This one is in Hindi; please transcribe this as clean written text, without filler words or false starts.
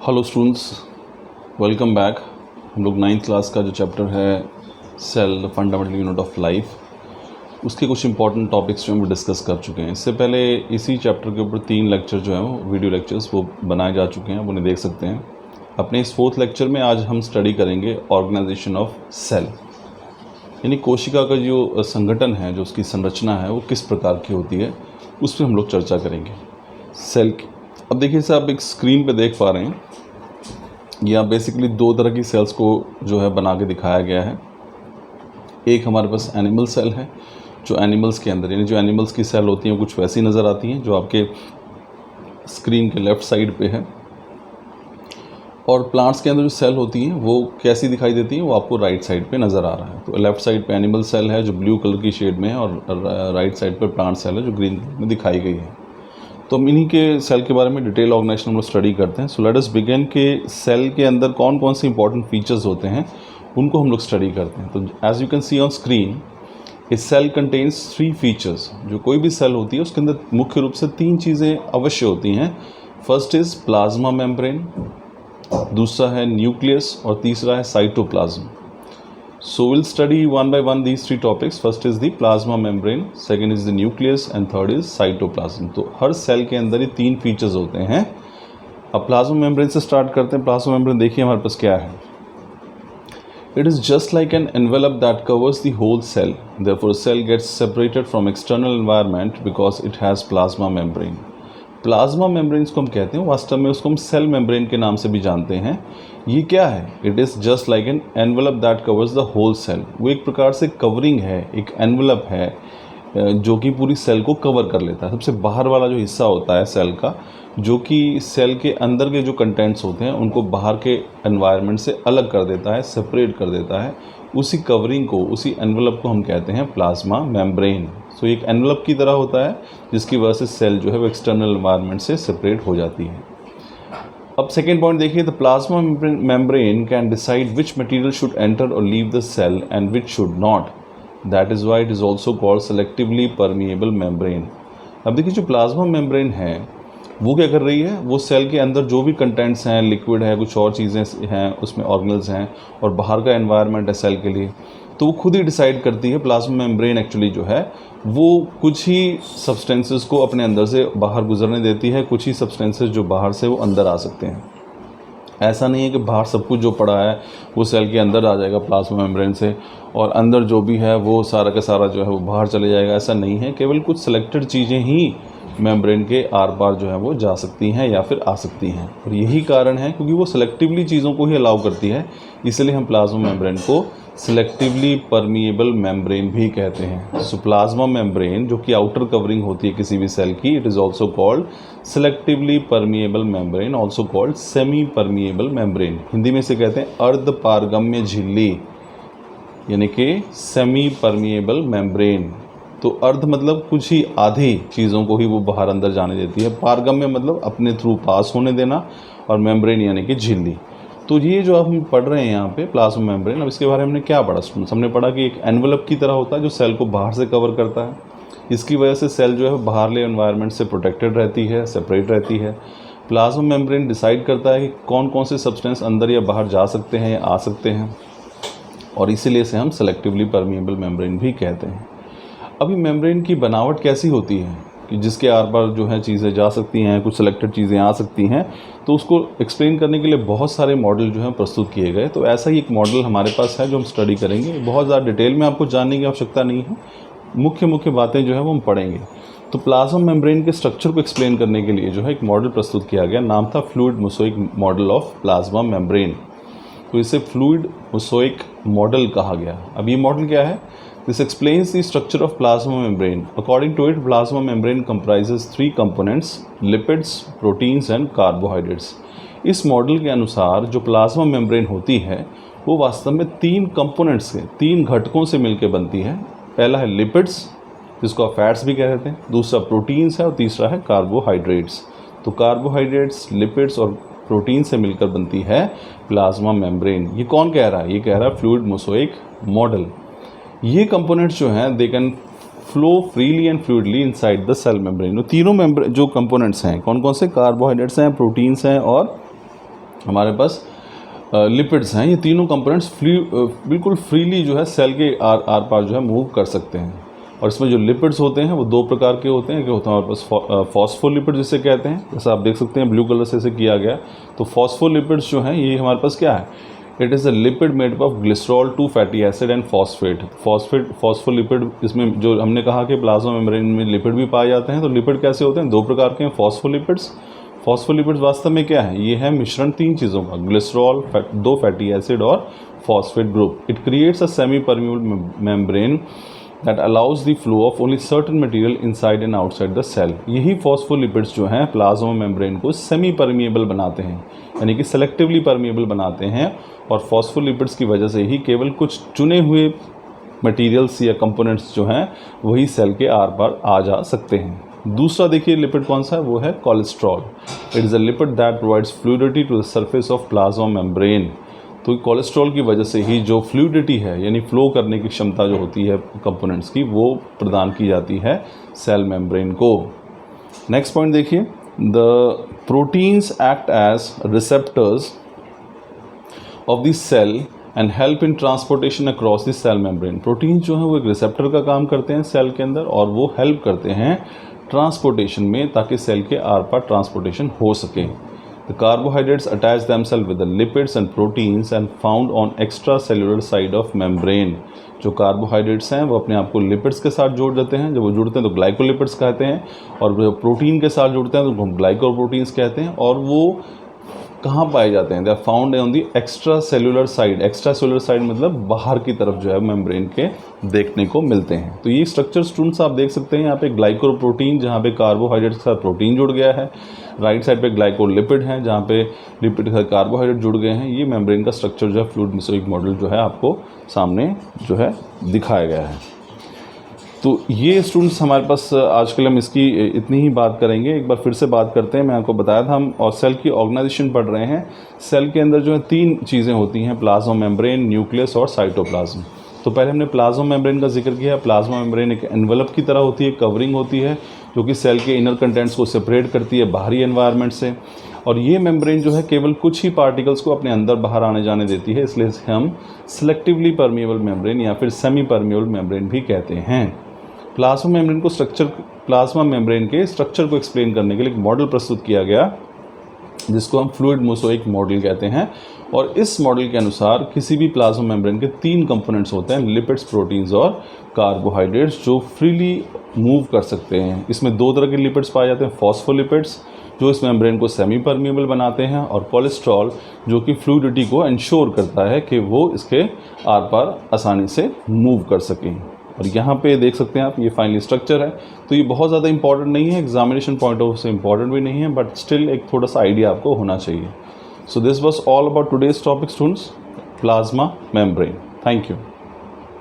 Hello students, welcome back. हम लोग 9th क्लास का जो चैप्टर है cell the fundamental unit of life, उसके कुछ इंपॉर्टेंट टॉपिक्स जो हम डिस्कस कर चुके हैं। इससे पहले इसी चैप्टर के ऊपर 3 लेक्चर जो हैं वो वीडियो लेक्चर्स वो बनाए जा चुके हैं, आप उन्हें देख सकते हैं। अपने इस 4th लेक्चर में आज हम स्टडी करेंगे ऑर्गेनाइजेशन ऑफ सेल, यानी कोशिका का जो संगठन है, जो उसकी संरचना है वो किस प्रकार की होती है, उस पर हम लोग चर्चा करेंगे सेल की। अब देखिए सर, आप एक स्क्रीन पे देख पा रहे हैं, यहाँ बेसिकली 2 तरह की सेल्स को जो है बना के दिखाया गया है। एक हमारे पास एनिमल सेल है, जो एनिमल्स के अंदर, यानी जो एनिमल्स की सेल होती हैं कुछ वैसी नज़र आती हैं जो आपके स्क्रीन के लेफ़्ट साइड पे है। और प्लांट्स के अंदर जो सेल होती हैं वो कैसी दिखाई देती हैं, वो आपको राइट साइड पे नज़र आ रहा है। तो लेफ़्ट साइड पे एनिमल सेल है जो ब्लू कलर की शेड में है, और राइट साइड पे प्लांट सेल है जो ग्रीन कलर में दिखाई गई है। तो हम इन्हीं के सेल के बारे में डिटेल ऑर्गेनाइजेशन हम लोग स्टडी करते हैं। सो लेट अस बिगिन के सेल के अंदर कौन कौन से इंपॉर्टेंट फीचर्स होते हैं उनको हम लोग स्टडी करते हैं। तो as you can see on screen, a cell contains 3 features. जो कोई भी सेल होती है उसके अंदर मुख्य रूप से 3 चीज़ें अवश्य होती हैं। फर्स्ट इज़ प्लाज्मा मेम्ब्रेन, दूसरा है न्यूक्लियस, और तीसरा है cytoplasm. So we'll study one by one these 3 topics. First is the plasma membrane, second is the nucleus, and third is cytoplasm. तो हर सेल के अंदर ये 3 फीचर्स होते हैं। अब प्लाज्मा मेम्ब्रेन से स्टार्ट करते हैं। प्लाज्मा मेम्ब्रेन देखिए हमारे पास क्या है। It is just like an envelope that covers the whole cell. Therefore, a cell gets separated from external environment because it has plasma membrane. Plasma membrane को हम कहते हैं, वास्तव में उसको हम सेल मेम्ब्रेन के नाम से भी जानते हैं। ये क्या है? It is just like an envelope that covers the whole cell. वो एक प्रकार से कवरिंग है, एक एनवेलप है जो कि पूरी सेल को कवर कर लेता है। सबसे बाहर वाला जो हिस्सा होता है सेल का, जो कि सेल के अंदर के जो कंटेंट्स होते हैं उनको बाहर के एनवायरनमेंट से अलग कर देता है, सेपरेट कर देता है। उसी कवरिंग को, उसी एनवेलप को हम कहते हैं प्लाज्मा मेम्ब्रेन। सो एक एनवेलप की तरह होता है जिसकी वजह से सेल जो है वो एक्सटर्नल एनवायरनमेंट से सेपरेट हो जाती है। अब सेकेंड पॉइंट देखिए, the plasma membrane can decide which material should enter or leave the cell and which should not. That is why it is also called selectively permeable membrane. अब देखिए जो प्लाज्मा मेम्ब्रेन है वो क्या कर रही है, वो सेल के अंदर जो भी कंटेंट्स हैं, लिक्विड है, कुछ और चीज़ें हैं, उसमें ऑर्गेनल्स हैं, और बाहर का एनवायरनमेंट है सेल के लिए, तो वो खुद ही डिसाइड करती है। प्लाज्मा मेम्ब्रेन एक्चुअली जो है वो कुछ ही सब्सटेंसेस को अपने अंदर से बाहर गुजरने देती है, कुछ ही सब्सटेंसेस जो बाहर से वो अंदर आ सकते हैं। ऐसा नहीं है कि बाहर सब कुछ जो पड़ा है वो सेल के अंदर आ जाएगा प्लाज्मा मेम्ब्रेन से, और अंदर जो भी है वो सारा का सारा जो है वो बाहर चले जाएगा। ऐसा नहीं है, केवल कुछ सिलेक्टेड चीज़ें ही मेम्ब्रेन के आर पार जो है वो जा सकती हैं या फिर आ सकती हैं। और यही कारण है क्योंकि वो सिलेक्टिवली चीज़ों को ही अलाउ करती है, इसलिए हम प्लाज्मा मेम्ब्रेन को सिलेक्टिवली परमिएबल मेम्ब्रेन भी कहते हैं। सो प्लाज्मा मेम्ब्रेन जो कि आउटर कवरिंग होती है किसी भी सेल की, it is also called selectively permeable membrane, also called semi permeable membrane. Hindi में से कहते हैं अर्ध पारगम्य झिल्ली, यानी कि सेमी परमिएबल मेम्ब्रेन। तो अर्ध मतलब कुछ ही आधी चीज़ों को ही वो बाहर अंदर जाने देती है, पारगम्य मतलब अपने थ्रू पास होने देना, और मेम्ब्रेन यानी कि झिल्ली। तो ये जो हम पढ़ रहे हैं यहाँ पे प्लाज्मा मेम्ब्रेन, अब इसके बारे में हमने क्या पढ़ा स्टूडेंट्स? हमने पढ़ा कि एक एनवेलप की तरह होता है जो सेल को बाहर से कवर करता है। इसकी वजह से सेल जो है बाहरले एनवायरनमेंट से प्रोटेक्टेड रहती है, सेपरेट रहती है। प्लाज्मा मेम्ब्रेन डिसाइड करता है कि कौन कौन से सब्सटेंस अंदर या बाहर जा सकते हैं या आ सकते हैं, और इसीलिए इसे हम सेलेक्टिवली परमिएबल मेम्ब्रेन भी कहते हैं। अभी मेम्ब्रेन की बनावट कैसी होती है कि जिसके आर पार जो है चीज़ें जा सकती हैं, कुछ सिलेक्टेड चीज़ें आ सकती हैं, तो उसको एक्सप्लेन करने के लिए बहुत सारे मॉडल जो हैं प्रस्तुत किए गए। तो ऐसा ही एक मॉडल हमारे पास है जो हम स्टडी करेंगे। बहुत ज़्यादा डिटेल में आपको जानने की आवश्यकता नहीं है, मुख्य मुख्य बातें जो है वो हम पढ़ेंगे। तो प्लाज्मा मेम्ब्रेन के स्ट्रक्चर को एक्सप्लेन करने के लिए जो है एक मॉडल प्रस्तुत किया गया, नाम था fluid mosaic model of plasma membrane. तो इसे फ्लूइड मोज़ेक मॉडल कहा गया। अब ये मॉडल क्या है? This explains the structure of plasma membrane. According to it, plasma membrane comprises 3 components: lipids, proteins and carbohydrates. इस मॉडल के अनुसार जो प्लाज्मा मेम्ब्रेन होती है वो वास्तव में 3 कंपोनेंट्स से, 3 घटकों से मिलकर बनती है। पहला है लिपिड्स, जिसको आप फैट्स भी कह देते हैं, दूसरा प्रोटीन्स है, और तीसरा है कार्बोहाइड्रेट्स। तो कार्बोहाइड्रेट्स, लिपिड्स और प्रोटीन से मिलकर बनती है प्लाज्मा मेम्ब्रेन। ये कौन कह रहा है? ये कह रहा है फ्लूइड मोज़ेक मॉडल। ये कंपोनेंट्स जो हैं they can flow freely and fluidly inside the cell membrane. तीनों जो कंपोनेंट्स हैं कौन कौन से? कार्बोहाइड्रेट्स हैं, प्रोटीन्स हैं और हमारे पास लिपिड्स हैं। ये तीनों कंपोनेंट्स बिल्कुल फ्रीली जो है सेल के आर पार जो है मूव कर सकते हैं। और इसमें जो लिपिड्स होते हैं वो दो प्रकार के होते हैं। कि होता है हमारे पास फॉस्फोलिपिड जिसे कहते हैं, जैसे आप देख सकते हैं ब्लू कलर से इसे किया गया। तो फॉस्फोलिपिड्स जो हैं ये हमारे पास क्या है, it is a lipid made up of glycerol, 2 fatty acid and phosphate. Phospholipid, इसमें जो हमने कहा कि प्लाज्मा मेम्ब्रेन में लिपिड भी पाए जाते हैं। तो लिपिड कैसे होते हैं, दो प्रकार के हैं फॉस्फोलिपिड्स। फॉस्फोलिपिड्स वास्तव में क्या है, ये है मिश्रण तीन चीज़ों का, ग्लिसरॉल, 2 फैटी एसिड और phosphate group. It creates a semi permeable membrane that allows the flow of only certain material inside and outside the cell. यही फॉस्फोलिपिड्स जो हैं प्लाज्मा मेम्ब्रेन को सेमी परमिएबल बनाते हैं, यानी कि सेलेक्टिवली परमिएबल बनाते हैं। और फॉस्फोलिपिड्स की वजह से ही केवल कुछ चुने हुए मटेरियल्स या कंपोनेंट्स जो हैं वही सेल के आर पार आ जा सकते हैं। दूसरा देखिए लिपिड कौन सा है, वो है cholesterol. It is a lipid that provides fluidity to the surface of plasma membrane. तो कोलेस्ट्रॉल की वजह से ही जो फ्लूइडिटी है, यानी फ्लो करने की क्षमता जो होती है कंपोनेंट्स की, वो प्रदान की जाती है सेल मेम्ब्रेन को। नेक्स्ट पॉइंट देखिए, the proteins act as receptors of the cell and help in transportation across the cell membrane. Protein जो है वो एक रिसेप्टर का काम करते हैं सेल के अंदर, और वो हेल्प करते हैं ट्रांसपोर्टेशन में, ताकि सेल के आर पार ट्रांसपोर्टेशन हो सके। The carbohydrates attach themselves with the lipids and proteins and found on extra cellular side of membrane. जो कार्बोहाइड्रेट्स हैं वो अपने आप को लिपिड्स के साथ जोड़ देते हैं। जब वो जुड़ते हैं तो ग्लाइकोलिपिड्स कहते हैं, और जब प्रोटीन के साथ जुड़ते हैं तो हम ग्लाइकोप्रोटीन्स कहते हैं। और वो कहाँ पाए जाते हैं, they are found on the extra cellular side. Extra cellular side मतलब बाहर की तरफ जो है मेम्ब्रेन के देखने को मिलते हैं। तो ये स्ट्रक्चर स्टूडेंट्स आप देख सकते हैं यहाँ पे, ग्लाइकोप्रोटीन जहाँ पे कार्बोहाइड्रेट के साथ प्रोटीन जुड़ गया है, राइट साइड पे ग्लाइकोलिपिड है जहाँ पे लिपिड के साथ कार्बोहाइड्रेट जुड़ गए हैं। ये मेम्ब्रेन का स्ट्रक्चर जो है फ्लूइड मोज़ेइक मॉडल जो है आपको सामने जो है दिखाया गया है। तो ये स्टूडेंट्स हमारे पास आजकल हम इसकी इतनी ही बात करेंगे। एक बार फिर से बात करते हैं, मैं आपको बताया था हम और सेल की ऑर्गेनाइजेशन पढ़ रहे हैं। सेल के अंदर जो है तीन चीज़ें होती हैं, प्लाज्मा मेम्ब्रेन, न्यूक्लियस और साइटोप्लाज्म। तो पहले हमने प्लाज्मा मेम्ब्रेन का जिक्र किया। प्लाज्मा मेम्ब्रेन एक एनवलप की तरह होती है, कवरिंग होती है, जो कि सेल के इनर कंटेंट्स को सेपरेट करती है बाहरी एनवायरनमेंट से। और ये मेम्ब्रेन जो है केवल कुछ ही पार्टिकल्स को अपने अंदर बाहर आने जाने देती है, इसलिए हम सेलेक्टिवली परमिएबल मेम्ब्रेन या फिर सेमी परमिएबल मेम्ब्रेन भी कहते हैं। प्लाज्मा मेम्ब्रेन के स्ट्रक्चर को एक्सप्लेन करने के लिए एक मॉडल प्रस्तुत किया गया, जिसको हम फ्लूइड मोज़ेइक मॉडल कहते हैं। और इस मॉडल के अनुसार किसी भी प्लाज्मा मेम्ब्रेन के तीन कंपोनेंट्स होते हैं, लिपिड्स, प्रोटीन्स और कार्बोहाइड्रेट्स, जो फ्रीली मूव कर सकते हैं। इसमें दो तरह के लिपिड्स पाए जाते हैं, फॉस्फोलिपिड्स जो इस मेम्ब्रेन को सेमी परमिएबल बनाते हैं, और कोलेस्ट्रॉल जो कि फ्लूइडिटी को इंश्योर करता है कि वो इसके आर पार आसानी से मूव कर सकें। और यहाँ पे देख सकते हैं आप, ये फाइनली स्ट्रक्चर है। तो ये बहुत ज़्यादा इंपॉर्टेंट नहीं है, एग्जामिनेशन पॉइंट ऑफ व्यू से इंपॉर्टेंट भी नहीं है, बट स्टिल एक थोड़ा सा आइडिया आपको होना चाहिए। So this was all about today's topic students, plasma membrane. Thank you.